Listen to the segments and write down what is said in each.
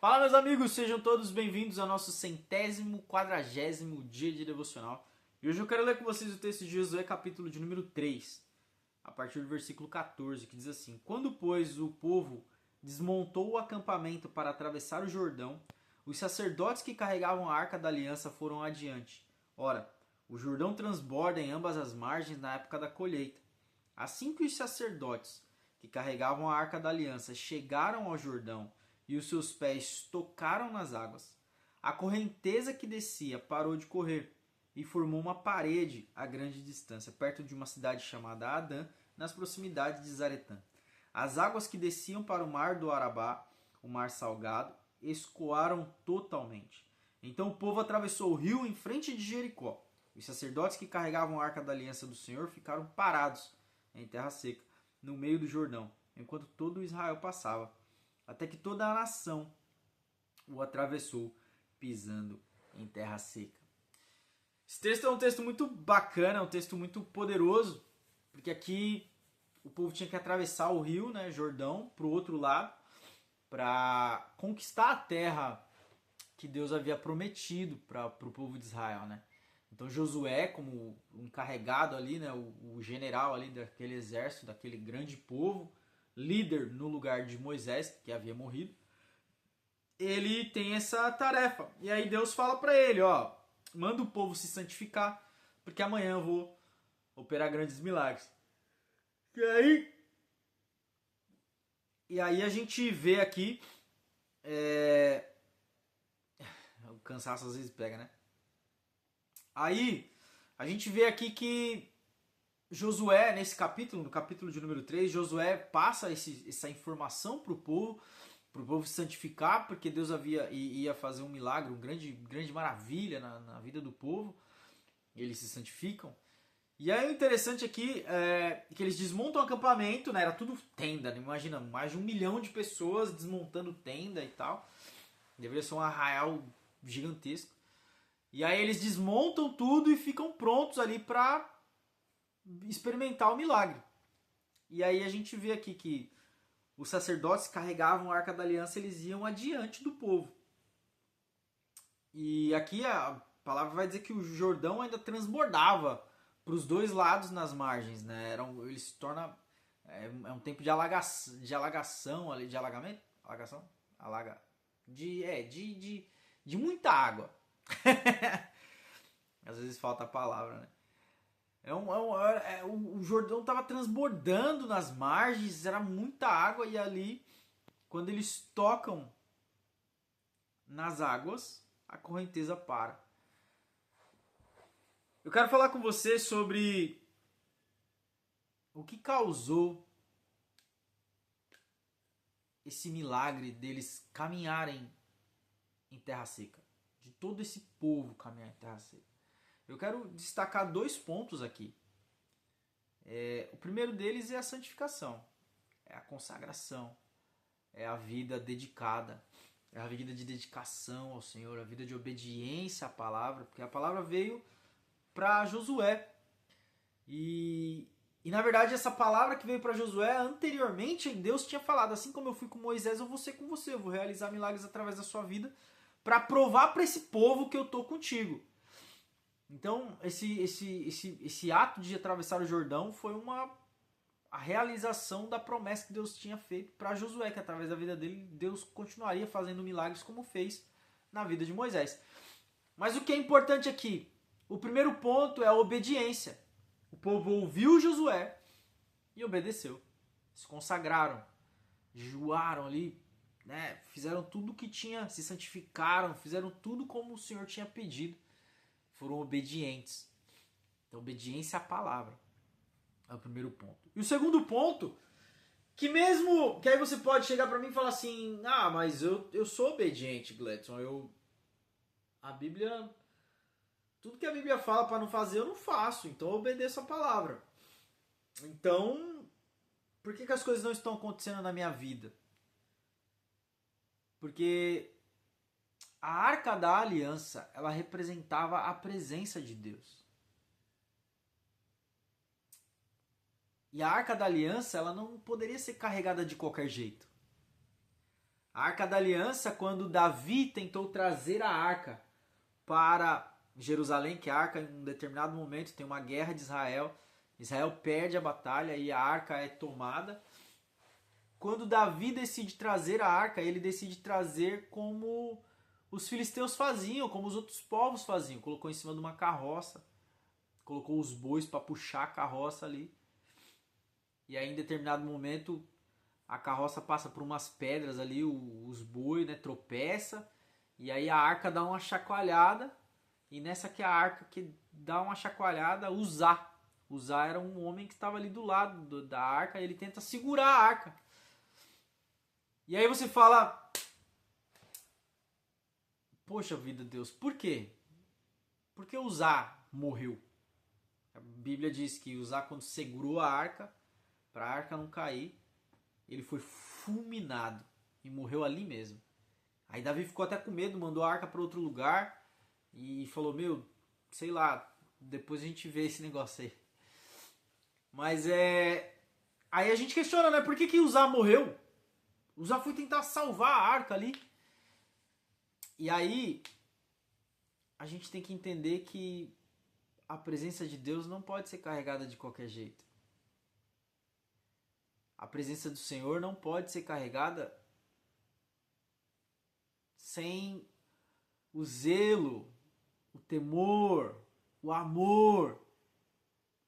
Fala, meus amigos, sejam todos bem-vindos ao nosso 140º dia de devocional. E hoje eu quero ler com vocês o texto de Josué, capítulo de número 3, a partir do versículo 14, que diz assim: Quando, pois, o povo desmontou o acampamento para atravessar o Jordão, os sacerdotes que carregavam a arca da aliança foram adiante. Ora, o Jordão transborda em ambas as margens na época da colheita. Assim que os sacerdotes que carregavam a arca da aliança chegaram ao Jordão e os seus pés tocaram nas águas, a correnteza que descia parou de correr e formou uma parede a grande distância, perto de uma cidade chamada Adã, nas proximidades de Zaretã. As águas que desciam para o mar do Arabá, o mar salgado, escoaram totalmente. Então o povo atravessou o rio em frente de Jericó. Os sacerdotes que carregavam a arca da aliança do Senhor ficaram parados em terra seca, no meio do Jordão, enquanto todo Israel passava, até que toda a nação o atravessou, pisando em terra seca. Esse texto é um texto muito bacana, é um texto muito poderoso, porque aqui o povo tinha que atravessar o rio, né, Jordão, para o outro lado, para conquistar a terra que Deus havia prometido para o povo de Israel, né? Então Josué, como um encarregado ali, né, o general ali daquele exército, daquele grande povo, líder no lugar de Moisés, que havia morrido, ele tem essa tarefa. E aí Deus fala para ele, ó, manda o povo se santificar, porque amanhã eu vou operar grandes milagres. E aí a gente vê aqui, o cansaço às vezes pega, né? Aí a gente vê aqui que Josué, nesse capítulo, no capítulo de número 3, Josué passa essa informação para o povo se santificar, porque Deus ia fazer um milagre, uma grande maravilha na vida do povo. Eles se santificam. E aí o interessante aqui é que eles desmontam o acampamento, né? Era tudo tenda, né? Imagina, mais de 1 milhão de pessoas desmontando tenda e tal. Deveria ser um arraial gigantesco. E aí eles desmontam tudo e ficam prontos ali para experimentar o milagre. E aí a gente vê aqui que os sacerdotes carregavam a arca da aliança, eles iam adiante do povo. E aqui a palavra vai dizer que o Jordão ainda transbordava para os dois lados nas margens, né? Ele se torna um tempo de alagação ali, de alagamento, alagação, de muita água. Às vezes falta a palavra, né? O Jordão estava transbordando nas margens, era muita água, e ali, quando eles tocam nas águas, a correnteza para. Eu quero falar com você sobre o que causou esse milagre deles caminharem em terra seca, de todo esse povo caminhar em terra seca. Eu quero destacar 2 pontos aqui. O primeiro deles é a santificação, é a consagração, é a vida dedicada, é a vida de dedicação ao Senhor, a vida de obediência à palavra, porque a palavra veio para Josué. E na verdade essa palavra que veio para Josué, anteriormente Deus tinha falado, assim como eu fui com Moisés, eu vou ser com você, eu vou realizar milagres através da sua vida, para provar para esse povo que eu estou contigo. Então, esse ato de atravessar o Jordão foi a realização da promessa que Deus tinha feito para Josué, que através da vida dele, Deus continuaria fazendo milagres como fez na vida de Moisés. Mas o que é importante aqui? O primeiro ponto é a obediência. O povo ouviu Josué e obedeceu. Se consagraram, jejuaram ali, né? Fizeram tudo o que tinha, se santificaram, fizeram tudo como o Senhor tinha pedido. Foram obedientes. Então, obediência à palavra é o primeiro ponto. E o segundo ponto, que aí você pode chegar para mim e falar assim, mas eu sou obediente, Gledson. A Bíblia, tudo que a Bíblia fala para não fazer, eu não faço. Então, eu obedeço a palavra. Então, por que as coisas não estão acontecendo na minha vida? Porque a Arca da Aliança, ela representava a presença de Deus. E a Arca da Aliança, ela não poderia ser carregada de qualquer jeito. A Arca da Aliança, quando Davi tentou trazer a arca para Jerusalém, que a arca em um determinado momento tem uma guerra de Israel, Israel perde a batalha e a arca é tomada. Quando Davi decide trazer a arca, ele decide trazer como os filisteus faziam, como os outros povos faziam. Colocou em cima de uma carroça, colocou os bois para puxar a carroça ali. E aí em determinado momento a carroça passa por umas pedras ali, os bois, né, tropeça, e aí a arca dá uma chacoalhada, e nessa que a arca que dá uma chacoalhada, Uzá era um homem que estava ali do lado da arca, e ele tenta segurar a arca. E aí você fala, poxa vida, Deus, por quê? Por que Uzá morreu? A Bíblia diz que Uzá, quando segurou a arca, para a arca não cair, ele foi fulminado e morreu ali mesmo. Aí Davi ficou até com medo, mandou a arca para outro lugar e falou, meu, sei lá, depois a gente vê esse negócio aí. Mas aí a gente questiona, né? Por que Uzá morreu? Uzá foi tentar salvar a arca ali. E aí a gente tem que entender que a presença de Deus não pode ser carregada de qualquer jeito. A presença do Senhor não pode ser carregada sem o zelo, o temor, o amor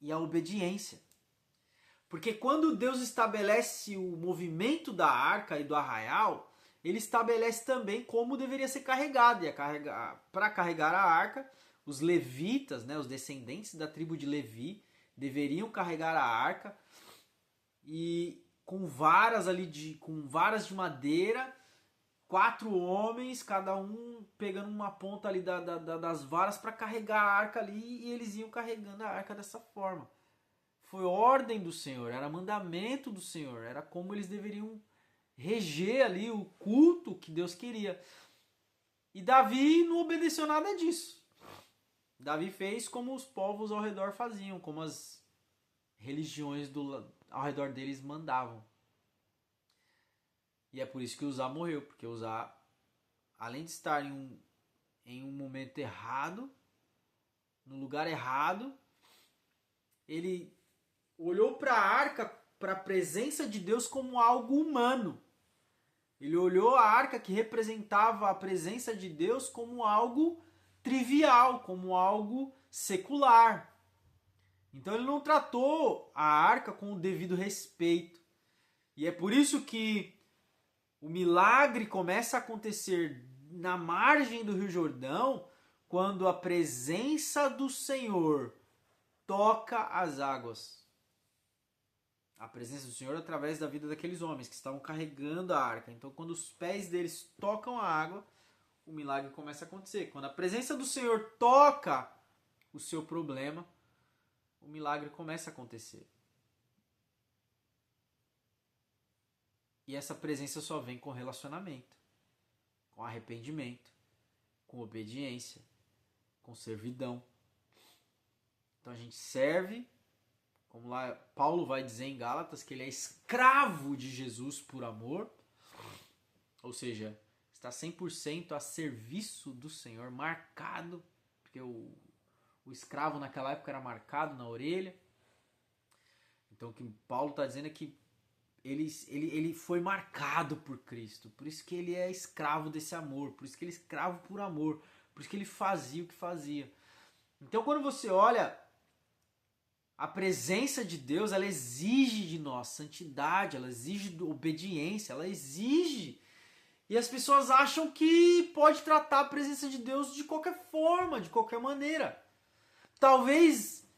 e a obediência. Porque quando Deus estabelece o movimento da arca e do arraial, ele estabelece também como deveria ser carregado. E para carregar a arca, os levitas, né, os descendentes da tribo de Levi, deveriam carregar a arca e com varas de madeira, 4 homens, cada um pegando uma ponta ali das varas para carregar a arca ali, e eles iam carregando a arca dessa forma. Foi ordem do Senhor, era mandamento do Senhor, era como eles deveriam reger ali o culto que Deus queria. E Davi não obedeceu nada disso. Davi fez como os povos ao redor faziam, como as religiões ao redor deles mandavam. E é por isso que Uzá morreu, porque Uzá, além de estar em um momento errado, no lugar errado, ele olhou para a arca, para a presença de Deus como algo humano. Ele olhou a arca que representava a presença de Deus como algo trivial, como algo secular. Então ele não tratou a arca com o devido respeito. E é por isso que o milagre começa a acontecer na margem do Rio Jordão, quando a presença do Senhor toca as águas. A presença do Senhor através da vida daqueles homens que estavam carregando a arca. Então quando os pés deles tocam a água, o milagre começa a acontecer. Quando a presença do Senhor toca o seu problema, o milagre começa a acontecer. E essa presença só vem com relacionamento, com arrependimento, com obediência, com servidão. Então a gente serve, como lá Paulo vai dizer em Gálatas, que ele é escravo de Jesus por amor. Ou seja, está 100% a serviço do Senhor, marcado, porque o escravo naquela época era marcado na orelha. Então o que Paulo está dizendo é que ele foi marcado por Cristo, por isso que ele é escravo desse amor, por isso que ele é escravo por amor, por isso que ele fazia o que fazia. Então quando você olha, a presença de Deus, ela exige de nós santidade, ela exige obediência, ela exige. E as pessoas acham que pode tratar a presença de Deus de qualquer forma, de qualquer maneira. Talvez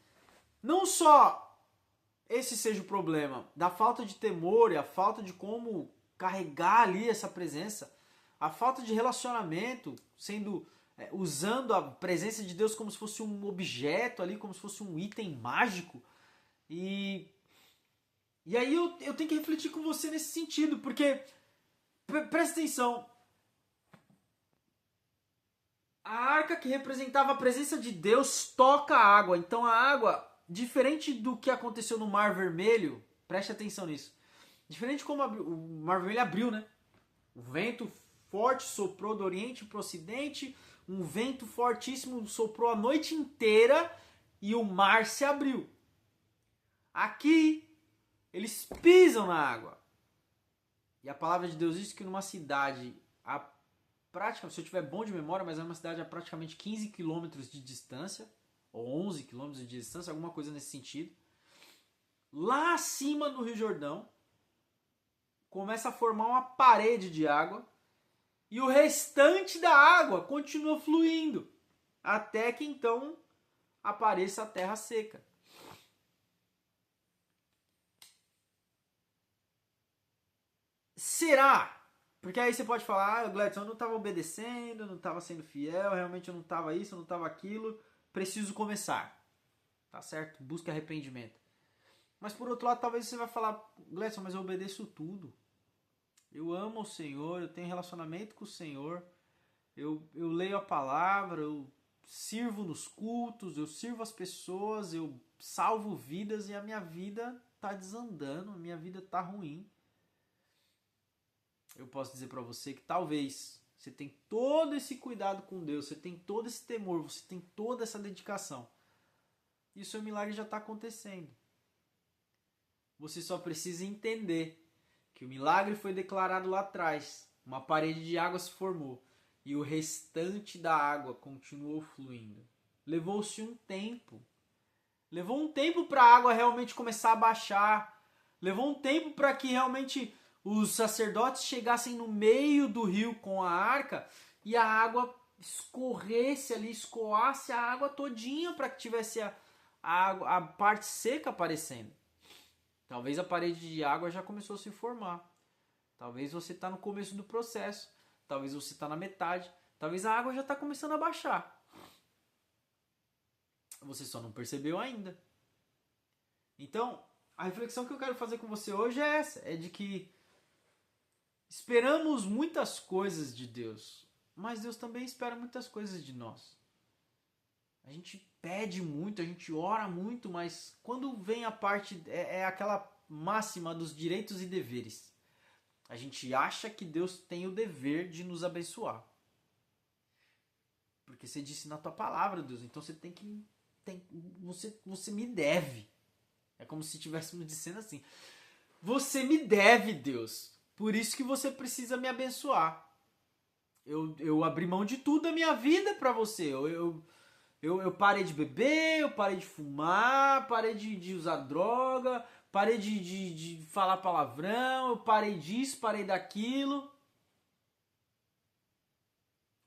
não só esse seja o problema da falta de temor e a falta de como carregar ali essa presença, a falta de relacionamento, usando a presença de Deus como se fosse um objeto ali, como se fosse um item mágico. E aí eu tenho que refletir com você nesse sentido, porque presta atenção, a arca que representava a presença de Deus toca a água, então a água, diferente do que aconteceu no Mar Vermelho, preste atenção nisso, diferente como o Mar Vermelho abriu, né? O vento forte soprou do oriente para o ocidente, um vento fortíssimo soprou a noite inteira e o mar se abriu. Aqui, eles pisam na água. E a palavra de Deus diz que numa cidade, se eu tiver bom de memória, mas é uma cidade a praticamente 15 quilômetros de distância, ou 11 quilômetros de distância, alguma coisa nesse sentido. Lá acima no Rio Jordão, começa a formar uma parede de água e o restante da água continua fluindo, até que então apareça a terra seca. Será? Porque aí você pode falar, Gladson, eu não estava obedecendo, eu não estava sendo fiel, realmente eu não estava isso, eu não estava aquilo, preciso começar. Tá certo? Busca arrependimento. Mas por outro lado, talvez você vai falar, Gladson, mas eu obedeço tudo. Eu amo o Senhor, eu tenho relacionamento com o Senhor, eu leio a palavra, eu sirvo nos cultos, eu sirvo as pessoas, eu salvo vidas e a minha vida está desandando, a minha vida está ruim. Eu posso dizer para você que talvez você tem todo esse cuidado com Deus, você tem todo esse temor, você tem toda essa dedicação. E o seu milagre já está acontecendo. Você só precisa entender que o milagre foi declarado lá atrás. Uma parede de água se formou e o restante da água continuou fluindo. Levou-se um tempo. Levou um tempo para a água realmente começar a baixar. Levou um tempo para que realmente os sacerdotes chegassem no meio do rio com a arca e a água escorresse ali, escoasse a água todinha para que tivesse a parte seca aparecendo. Talvez a parede de água já começou a se formar. Talvez você está no começo do processo. Talvez você está na metade. Talvez a água já está começando a baixar. Você só não percebeu ainda. Então, a reflexão que eu quero fazer com você hoje é essa. É de que esperamos muitas coisas de Deus. Mas Deus também espera muitas coisas de nós. A gente pede muito, a gente ora muito, mas quando vem a parte, é aquela máxima dos direitos e deveres. A gente acha que Deus tem o dever de nos abençoar. Porque você disse na tua palavra, Deus, então você tem que... Você me deve. É como se estivéssemos dizendo assim. Você me deve, Deus. Por isso que você precisa me abençoar. Eu abri mão de tudo da minha vida para você. Eu parei de beber, eu parei de fumar, parei de usar droga, parei de falar palavrão, eu parei disso, parei daquilo.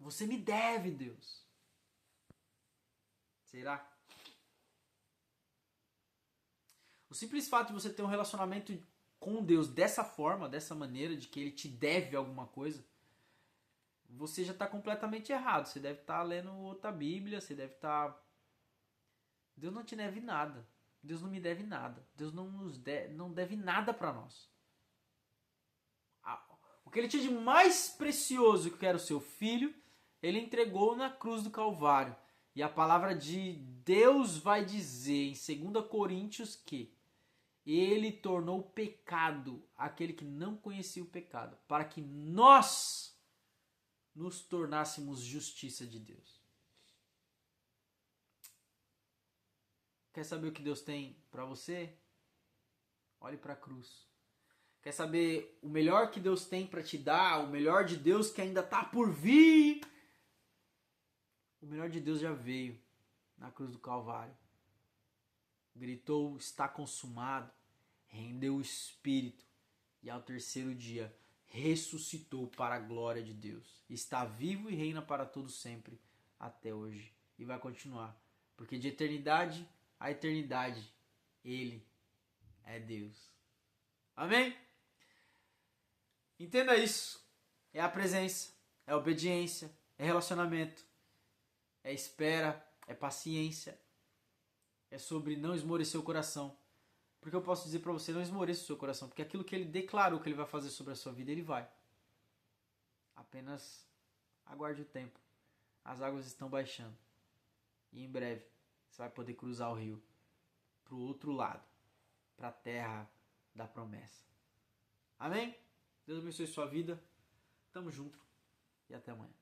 Você me deve, Deus. Será? O simples fato de você ter um relacionamento com Deus dessa forma, dessa maneira, de que Ele te deve alguma coisa, você já está completamente errado. Você deve estar lendo outra Bíblia, você deve estar... Deus não te deve nada. Deus não me deve nada. Deus não deve nada para nós. O que Ele tinha de mais precioso, que era o seu Filho, Ele entregou na cruz do Calvário. E a palavra de Deus vai dizer em 2 Coríntios que Ele tornou pecado aquele que não conhecia o pecado, para que nós nos tornássemos justiça de Deus. Quer saber o que Deus tem para você? Olhe para a cruz. Quer saber o melhor que Deus tem para te dar? O melhor de Deus que ainda está por vir? O melhor de Deus já veio na cruz do Calvário. Gritou, está consumado. Rendeu o Espírito. E ao terceiro dia ressuscitou para a glória de Deus. Está vivo e reina para todo sempre até hoje. E vai continuar. Porque de eternidade a eternidade, Ele é Deus. Amém? Entenda isso. É a presença, é a obediência, é relacionamento, é espera, é paciência, é sobre não esmorecer o coração. Porque eu posso dizer para você, não esmoreça o seu coração, porque aquilo que Ele declarou que Ele vai fazer sobre a sua vida, Ele vai. Apenas aguarde o tempo. As águas estão baixando. E em breve você vai poder cruzar o rio para o outro lado, para a terra da promessa. Amém? Deus abençoe sua vida. Tamo junto e até amanhã.